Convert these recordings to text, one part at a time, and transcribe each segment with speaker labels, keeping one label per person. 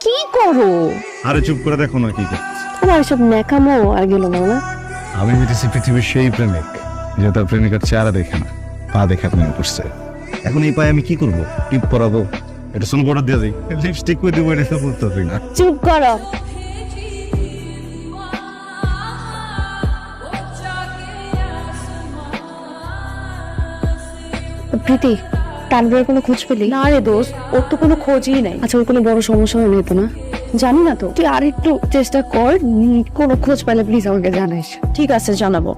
Speaker 1: কি করো?
Speaker 2: আরে চুপ করে দেখো না কি করছে।
Speaker 1: তোমার সব ন্যাকামো আর গেল না না।
Speaker 2: আমি হইতেছি পৃথিবীর সেই প্রেমিক যে তার প্রেমিকার চেহারা দেখে না, পা দেখে প্রেম করছে। এখন এই পায়ে আমি কি করবো? টিপ পরাবো? এটা শুনে বড় দিয়ে দিই, লিপস্টিক করে দিব, এটা তো বলতেছি না।
Speaker 1: চুপ করো। প্রীতি, তানভীরের কোনো খোঁজ পেলি? না রে দোস্ত, ওর তো কোনো খোঁজই নাই। আচ্ছা, ওর কোনো বড় সমস্যা হয়নি তো না? জানি না তো, তুই আর একটু চেষ্টা কর, কোনো খোঁজ পেলে প্লিজ আমাকে জানাইস। ঠিক আছে, জানাবো।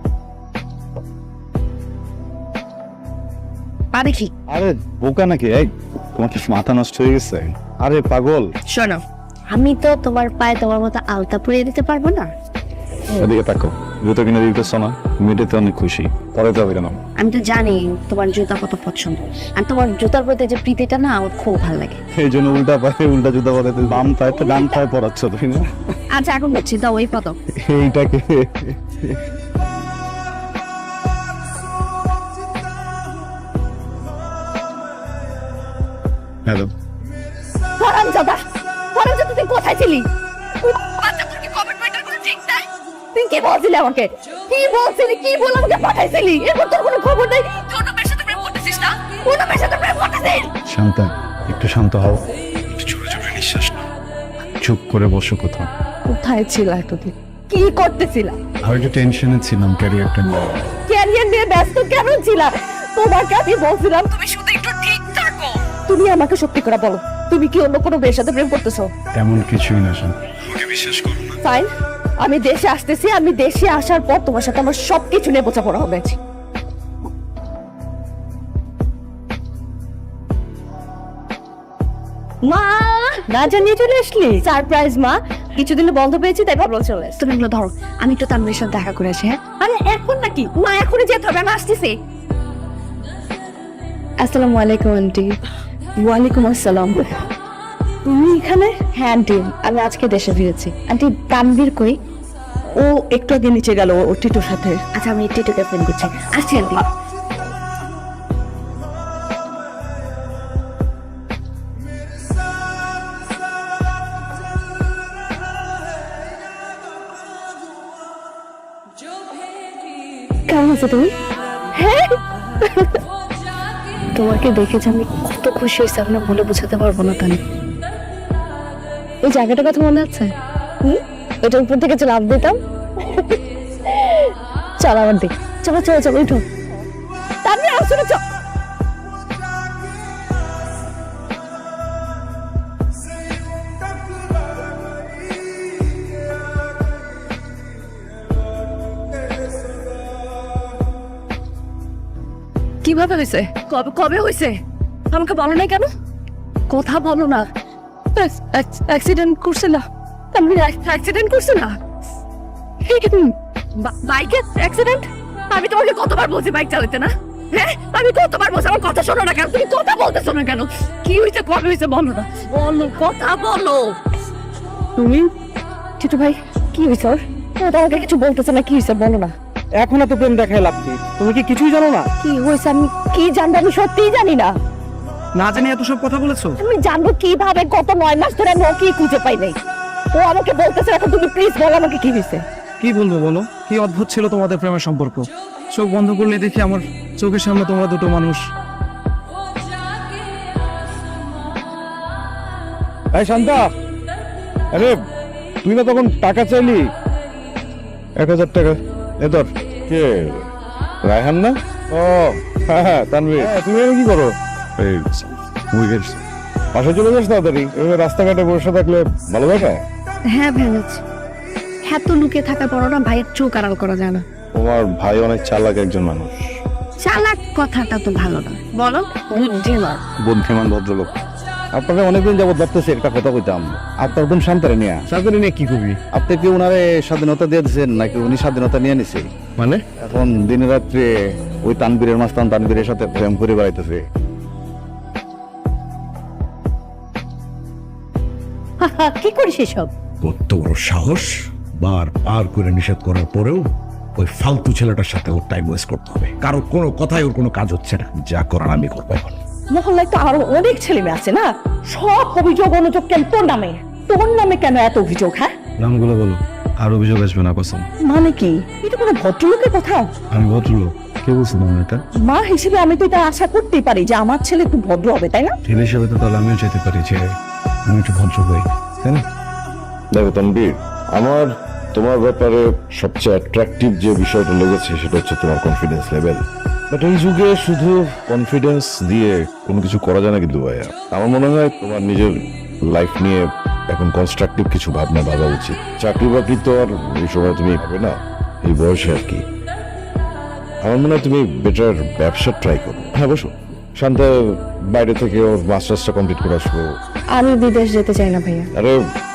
Speaker 1: আরে কি?
Speaker 2: আরে বোকা নাকি? এই তোমার কি মাথা নষ্ট হয়ে গেছে? আরে পাগল।
Speaker 1: শোনো, আমি তো তোমার পায়ে তোমার মতো আলতা পরিয়ে দিতে পারবো না।
Speaker 2: এদিকে তাকো, জুতো কিনে দিতেছ না, মেয়েটাতে অনেক খুশি, পরে তো হবে না।
Speaker 1: আমি তো জানি তোমার জুতা কত পছন্দ, আর তোমার জুতার প্রতি যে প্রীতিটা না আমার খুব ভালো লাগে।
Speaker 2: এই জন্য উল্টা পায়ে উল্টা জুতা পরাতে, বাম পায়ে তো ডান পায়ে পরাচ্ছ তুমি না?
Speaker 1: আচ্ছা, এখন বলছি দাও ওই পদ।
Speaker 2: এইটাকে হ্যালো,
Speaker 1: হারামজাদা, হারামজাদা, তুই কোথায় ছিলি? তুই কি বলছিলি আমাকে? কি বলছিলি? কি বলে আমাকে পাঠাইছিলি? এরপর তোর কোনো খবর নেই? ছোট মেয়ের সাথে প্রেম করতেছিস না? কোন মেয়ের সাথে প্রেম করতেছিস?
Speaker 2: শান্তা, একটু শান্ত হও, একটু জোরে জোরে নিঃশ্বাস নাও, চুপ করে বসো কোথাও।
Speaker 1: কোথায় ছিল এতদিন? কি করতেছিলা?
Speaker 2: আমি একটু টেনশনে ছিলাম ক্যারিয়ারটা নিয়ে।
Speaker 1: ক্যারিয়ার নিয়ে ব্যস্ত কেন ছিলা? তোমাকে আমি বলছিলাম তুমি শুধু একটু ঠিক থাকো। তুমি আমাকে সত্যি করে বলো, তুমি কি অন্য কোনো মেয়ের সাথে প্রেম করতেছো?
Speaker 2: তেমন কিছুই না শান্তা, আমাকে বিশ্বাস করো না।
Speaker 1: ফাইন, আমি দেশে আসতেছি, আমি দেশে আসার পর তোমার সাথে আমার সবকিছু নিয়ে বোঝাপড়া হবে। মা, না জানিয়ে চলে আসলি? সারপ্রাইজ মা, কিছুদিন বন্ধ পেয়েছি তাই ভাবলাম চলে আসছি। তুমি এগুলো ধরো, আমি একটু তানভীরের সাথে দেখা করে আসি। হ্যাঁ? আরে এখন নাকি? না, এখনই যেতে হবে, আমি আসতেছি। আসসালামু আলাইকুম আন্টি। ওয়ালাইকুম আসসালাম। তুমি এখানে? হ্যাঁ আন্টি, আমি আজকে দেশে ফিরেছি। আন্টি, তানভীর কই? ও একটু আগে নিচে গেল ও টিটুর সাথে। আচ্ছা, আমি টিটুকে ফোন করছি, আসছি আন্টি। কেমন আছো তুমি? হ্যাঁ, তোমাকে দেখেছি আমি কত খুশি হয়েছি, আপনার বলে বোঝাতে পারবো না। তাই এই জায়গাটার কথা মনে আছে? ওইটার উপর থেকে লাভ দিতাম। চল আমার দিক, চলো চলো চলো, উঠো। তারপরে আসলে চল। কিভাবে হয়েছে? কবে কবে হয়েছে? আমাকে বলো না কেন? কথা বলো না। অ্যাক্সিডেন্ট করছে না? আমি অ্যাক্সিডেন্ট করছে না? বাইকের অ্যাক্সিডেন্ট? আমি তোমাকে কতবার বলছি বাইক চালাতে না? হ্যাঁ, আমি কতবার বলছি, আমার কথা শোনো না কেন? তুমি কথা বলতেছো না কেন? কি হয়েছে, কবে হয়েছে বলো না? বলো, কথা বলো। তুমি টিটু ভাই, কি হয়েছে ওর? তোমাকে কিছু বলতেছে না, কি হয়েছে বলো না?
Speaker 3: এখন এত প্রেম দেখায় লাভ কি? তুমি কি কিছুই জানো না?
Speaker 1: কি হয়েছে আমি কি জানবো? আমি সত্যিই জানি না।
Speaker 3: না জানি এত সব কথা বলেছো?
Speaker 1: আমি জানবো কিভাবে? গত 9 মাস ধরে আমি ওকে খুঁজে পাই নাই। ও আমাকে বলতেছে, এখন তুমি প্লিজ বলো আমাকে কি হয়েছে।
Speaker 3: কি বলবো বলো? কি অদ্ভুত ছিল তোমাদের প্রেমের সম্পর্ক। চোখ বন্ধ করলে দেখি আমার চোখের সামনে তোমরা দুটো মানুষ।
Speaker 2: এই শান্তা, আরে তুই না তখন টাকা চাইলি 1000 টাকা, এ ধর। কে? রায়হান না? ও হ্যাঁ হ্যাঁ, তানভীর। তুমি এখানে কি করো? এই উইকেট পাশে চলে যাস তাড়াতাড়ি, এভাবে রাস্তাঘাটে বসে থাকলে ভালো দেখায়?
Speaker 1: হ্যাঁ ভেবেছ, এত লুকিয়ে থাকার পরও না ভাইয়ের চোখ আড়াল করা যায় না।
Speaker 2: তোমার ভাই অনেক চালাক একজন মানুষ।
Speaker 1: চালাক কথাটা তো ভালো না, বলো বুদ্ধিমান।
Speaker 2: বুদ্ধিমান ভদ্রলোক। আপনাকে অনেকদিন যাবত ভাবতেছি একটা কথা কইতাম। আপনার একদম শান্তারে নিয়ে কি করবি? আপনি কি ওনারে স্বাধীনতা দিয়ে দিচ্ছেন নাকি উনি স্বাধীনতা নিয়ে নিছে? মানে এখন দিনে রাত্রে ওই তানবীরের মাস্তান তানবীরের সাথে প্রেম করে বেড়াইতেছে।
Speaker 1: কি করিস এসব?
Speaker 4: কত বড় সাহস! বার পার করে নিষেধ করার পরেও ওই ফালতু ছেলেটার সাথে ওর টাইম ওয়েস্ট করতে হবে। কারো কোনো কথাই ওর কোনো কাজ হচ্ছে না। যা করার আমি করবো এখন।
Speaker 1: মহল্লায় তো আরো অনেক ছেলে মেয়ে আছে না, সব অভিযোগ অনুযোগ কেন তোর নামে? তোর নামে কেন এত অভিযোগ? হ্যাঁ,
Speaker 3: নামগুলো বলো, আর অভিযোগ আসবে না কসম।
Speaker 1: মানে কি? এটা কোনো ভদ্রলোকের কথা?
Speaker 3: আমি ভদ্রলোক, কে বলছি তোমার এটা?
Speaker 1: মা হিসেবে আমি তো এটা আশা করতেই পারি যে আমার ছেলে একটু ভদ্র হবে, তাই না?
Speaker 3: ছেলে হিসেবে তো তাহলে আমিও যেতে পারি যে আমি একটু ভদ্র হই, তাই না?
Speaker 2: দেখো তানভীর, আমার তোমার ব্যাপারে সবচেয়ে অ্যাট্রাকটিভ যে বিষয়টা লেগেছে সেটা হচ্ছে তোমার কনফিডেন্স লেভেল। বাট এই যুগে শুধু কনফিডেন্স দিয়ে কোনো কিছু করা যায় না কিন্তু ভাইয়া। আমার মনে হয় তোমার নিজের লাইফ নিয়ে এখন কনস্ট্রাকটিভ কিছু ভাবনা ভাবা উচিত। চাকরি বাকরি তো আর এই সময় তুমি পাবে না, এই বয়সে আর কি। আমার মনে হয় তুমি বেটার ব্যবসা ট্রাই করো। হ্যাঁ বসো, শান্তা বাইরে থেকে ওর মাস্টার্সটা কমপ্লিট করে আসবো।
Speaker 1: আমি বিদেশ যেতে চাই না ভাইয়া।
Speaker 2: আরে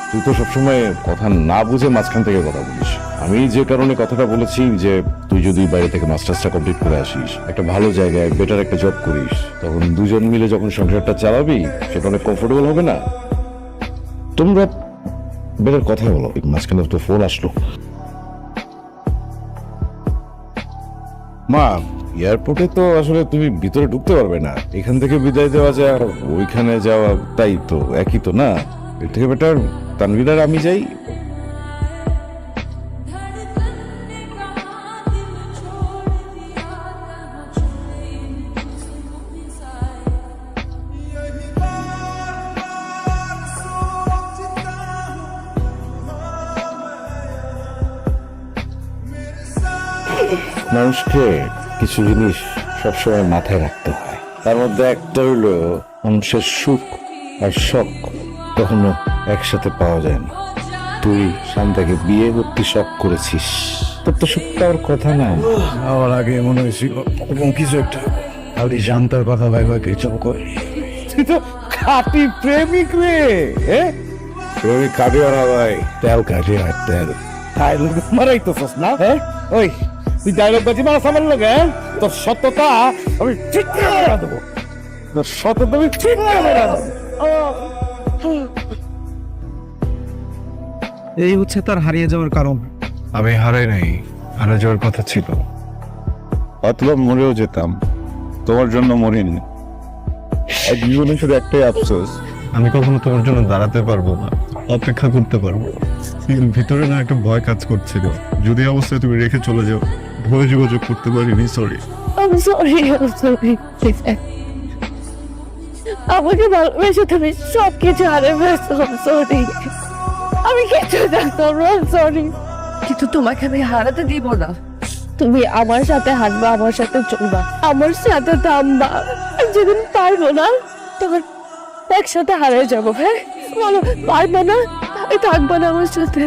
Speaker 2: তুই তো সবসময় কথা না বুঝে মাঝখান থেকে কথা বলিস। আমি যে কারণে কথাটা বলেছি যে তুই যদি বাইরে থেকে মাস্টার্সটা কমপ্লিট করে আসিস, একটা ভালো জায়গায় বেটার একটা জব করিস, তখন দুজন মিলে যখন সংসারটা চালাবি সেটা অনেক কমফোর্টেবল হবে না? তোমরা বেটার কথা বলো। মাঝখানে তো ফোন আসলো। মা, এয়ারপোর্টে তো আসলে তুমি ভিতরে ঢুকতে পারবে না। এখান থেকে বিদায় দেওয়া যায় আর ওইখানে যাওয়া তাই তো একই তো না? এর থেকে বেটার তানভীর আর আমি যাই। মানুষকে কিছু জিনিস সবসময় মাথায় রাখতে হয়। তার মধ্যে একটা হইল মানুষের সুখ আর শখ কখনো একসাথে পাওয়া যায় না। তুই শান্তাকে বিয়ে করতে শখ করেছিস, তোর তো সুখ পাওয়ার কথা না।
Speaker 4: আমার আগে মনে হয়েছিল এবং কিছু একটা আপনি জানতার কথা ভাইবা কিছু করে।
Speaker 2: তুই তো খাঁটি প্রেমিক রে। প্রেমিক খাবি না ভাই,
Speaker 4: তেল কাটে আর তেল
Speaker 2: ডায়লগ মারাইতেছস না? হ্যাঁ ওই তুই ডায়লগ বাজি মারা সামাল লাগে। তোর সত্যতা আমি ঠিক করে মেরা দেবো, তোর সত্যতা আমি ঠিক করে মেরা দেবো।
Speaker 3: এই হচ্ছে তার হারিয়ে যাওয়ার কারণ। আমি হারাই নাই, হারা যাওয়ার কথা ছিল।
Speaker 2: অথবা মরেও যেতাম, তোমার জন্য মরিনি। আর জীবনে শুধু একটাই আফসোস,
Speaker 3: আমি কখনো তোমার জন্য দাঁড়াতে পারবো না, অপেক্ষা করতে পারবো। কিন্তু ভিতরে না একটা ভয় কাজ করছিল, যদি অবস্থায় তুমি রেখে চলে যাও, ভয় যোগাযোগ করতে পারিনি। Sorry.
Speaker 1: I'm sorry, I'm sorry. আমাকে ভালোবেসে তুমি সব কিছু হারে ফেলছো। সরি, আমি কিছু জানতাম না। সরি, কিন্তু তোমাকে আমি হারাতে দিব না। তুমি আমার সাথে হাঁটবা, আমার সাথে চলবা, আমার সাথে থামবা। আর যেদিন পারবো না তখন একসাথে হারিয়ে যাবো। হ্যাঁ বলো, পারবে না? আমি থাকবো না আমার সাথে।